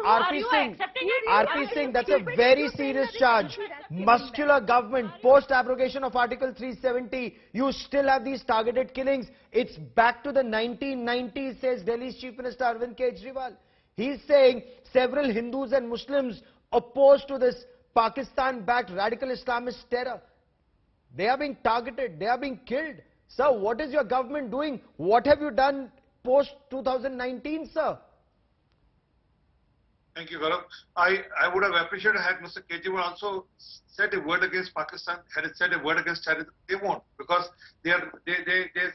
RP Singh, that's a very serious charge. Muscular government, post-abrogation of Article 370, you still have these targeted killings. It's back to the 1990s, says Delhi's Chief Minister Arvind Kejriwal. He's saying several Hindus and Muslims opposed to this Pakistan-backed radical Islamist terror. They are being targeted, they are being killed. Sir, what is your government doing? What have you done post-2019, sir? Thank you, Gaurav. I would have appreciated had Mr. Kejriwal also said a word against Pakistan, had it said a word against terrorism. They won't, because they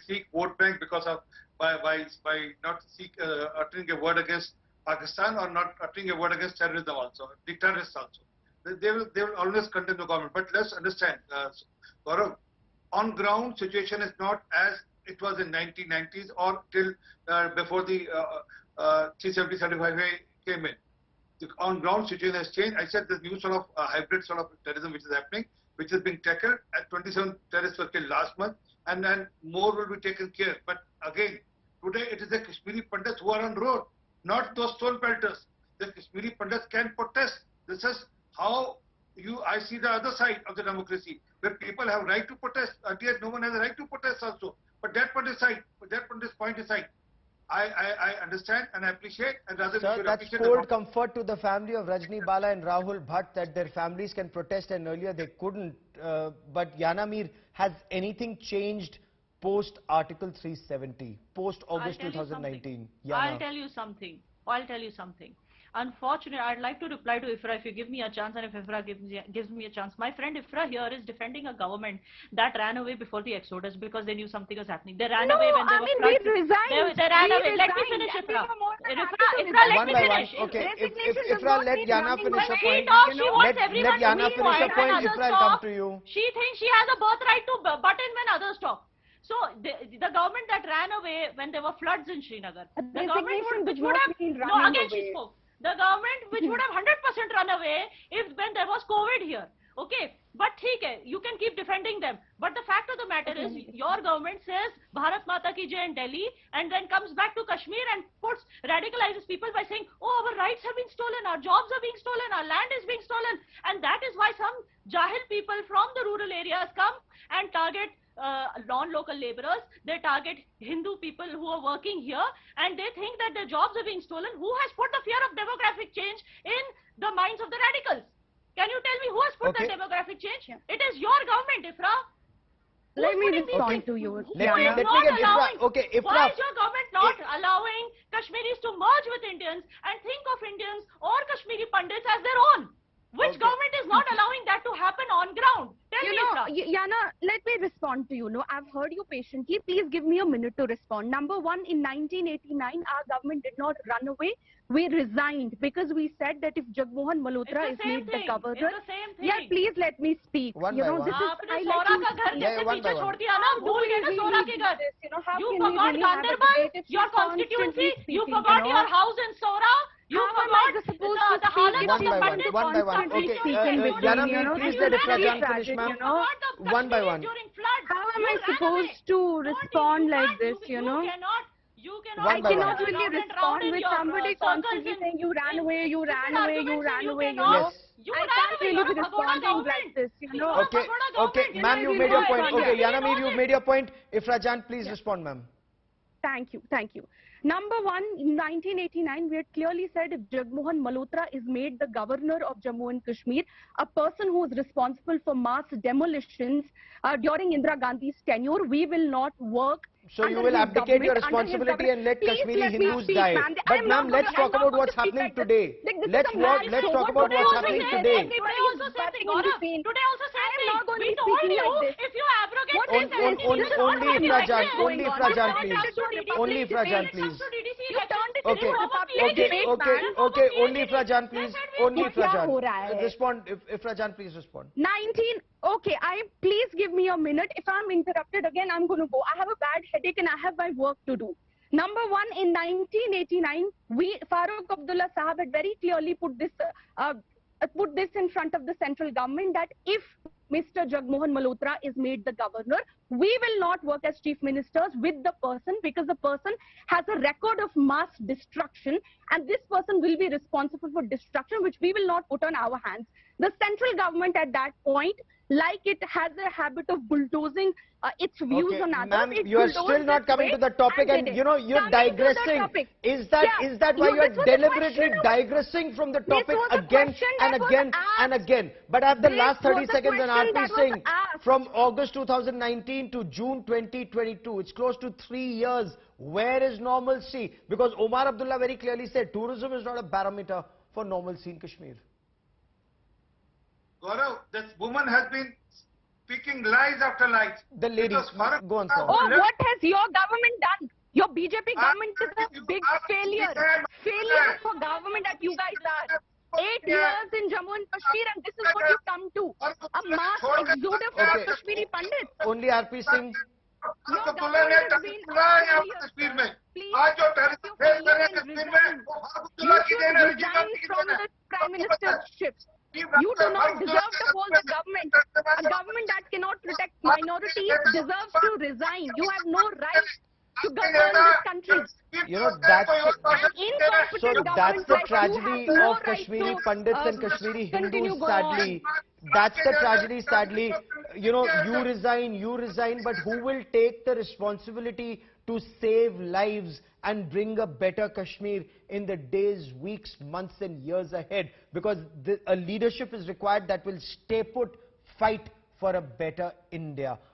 seek vote bank because of by not uttering a word against Pakistan or not uttering a word against terrorism also, the terrorists also. They will always condemn the government. But let's understand, Gaurav, on ground situation is not as it was in 1990s or till before the 370-75 came in. The on ground situation has changed. I said this new sort of hybrid sort of terrorism which is happening, which is being tackled. At 27 terrorists were killed last month, and then more will be taken care. But again, today it is the Kashmiri Pandits who are on road, not those stone pelters. The Kashmiri Pandits can protest. This is how I see the other side of the democracy, where people have right to protest. Yet no one has a right to protest also. But that point aside, I understand and I appreciate, and rather Sir, that's cold comfort to the family of Rajni Bala and Rahul Bhatt that their families can protest, and earlier they couldn't. But Yana Mir, has anything changed post Article 370, post August 2019? I'll tell you something. Unfortunately, I'd like to reply to Ifra if you give me a chance, and if Ifra gives me a chance. My friend Ifra here is defending a government that ran away before the exodus because they knew something was happening. They ran away when they were floods. We resigned. They ran away. Let me finish, Ifra. Ifra, let me finish. Okay, if Ifra, let Yana finish her point. Let Yana finish her point. Ifra, I'll come to you. She thinks she has a birthright to butt in when others talk. So the government that ran away when there were floods in Srinagar, the government which would have she spoke. The government which would have 100% run away when there was COVID here. Okay, but you can keep defending them. But the fact of the matter is, your government says Bharat Mata ki Jai in Delhi, and then comes back to Kashmir and radicalizes people by saying, oh, our rights have been stolen, our jobs are being stolen, our land is being stolen. And that is why some Jahil people from the rural areas come and target non-local laborers. They target Hindu people who are working here, and they think that their jobs are being stolen. Who has put the fear of demographic change in the minds of the radicals? Can you tell me who has put the demographic change? It is your government, Ifra. Let me respond to you. Why is your government not allowing Kashmiris to merge with Indians and think of Indians or Kashmiri Pandits as their own? Which government is not allowing that to happen on ground? Tell me, Ifra. Yana, let me respond to you. I've heard you patiently. Please give me a minute to respond. Number one, in 1989, our government did not run away. We resigned because we said that if Jagmohan Malhotra is made the governor, it's the same thing. Yeah, please let me speak. One by one. This is I like to speak. You forgot Ganderbal, your constituency. You forgot your house in Sora. You forgot the Halat of the Pandit. One by one. Okay, Yana Mir, please let Ifra Jan finish, ma'am. One by one. How am I supposed to respond like this, I cannot really respond with somebody constantly saying you ran away, you ran away, you ran away, Yes. I can't really be responding like this, Okay, ma'am, you made your point. Okay, Yana Mir, you made your point. Ifra Jan, please respond, ma'am. Thank you. Number one, in 1989, we had clearly said if Jagmohan Malhotra is made the governor of Jammu and Kashmir, a person who is responsible for mass demolitions during Indira Gandhi's tenure, we will not work. So you will abdicate your responsibility and let Kashmiri Hindus die. But ma'am, let's talk about what's happening today. Let's talk about what's happening today. Today also same thing. We told you if you abrogate only Ifra Jan, please. Only Ifra Jan, please. Okay, only Ifra Jan, please. Only Ifra Jan. Respond, Ifra Jan, please respond. Please give me a minute. If I'm interrupted again, I'm going to go. I have a bad headache and I have my work to do. Number one, in 1989, Farooq Abdullah Sahab had very clearly put this in front of the central government that if Mr. Jagmohan Malhotra is made the governor. We will not work as chief ministers with the person because the person has a record of mass destruction, and this person will be responsible for destruction, which we will not put on our hands. The central government at that point, like it has a habit of bulldozing its views on others. Ma'am, you are still not coming to the topic, and you know, you're digressing. Is that why you are deliberately digressing from the topic again and again and again? But I have the last 30 seconds on RP Singh. From August 2019 to June 2022, it's close to 3 years. Where is normalcy? Because Omar Abdullah very clearly said tourism is not a barometer for normalcy in Kashmir. Gaurav, this woman has been speaking lies after lies. The lady, go on, sir. Oh, what has your government done? Your BJP government is a big failure. Failure for government that you guys are. 8 years in Jammu and Kashmir, and this is what you come to. A mass exodus of Kashmiri Pandits. Only RP Singh. Your government has been Kashmir में आज जो terrorist face कर रहे हैं कश्मीर में वो अब्दुल्ला की then है from the prime ministership. You do not deserve to hold the government. A government that cannot protect minorities deserves to resign. You have no right to govern this country. You know, that's the tragedy of Kashmiri Pandits and Kashmiri Hindus, sadly. That's the tragedy, sadly. You know, you resign, but who will take the responsibility to save lives and bring a better Kashmir in the days, weeks, months and years ahead? Because a leadership is required that will stay put, fight for a better India.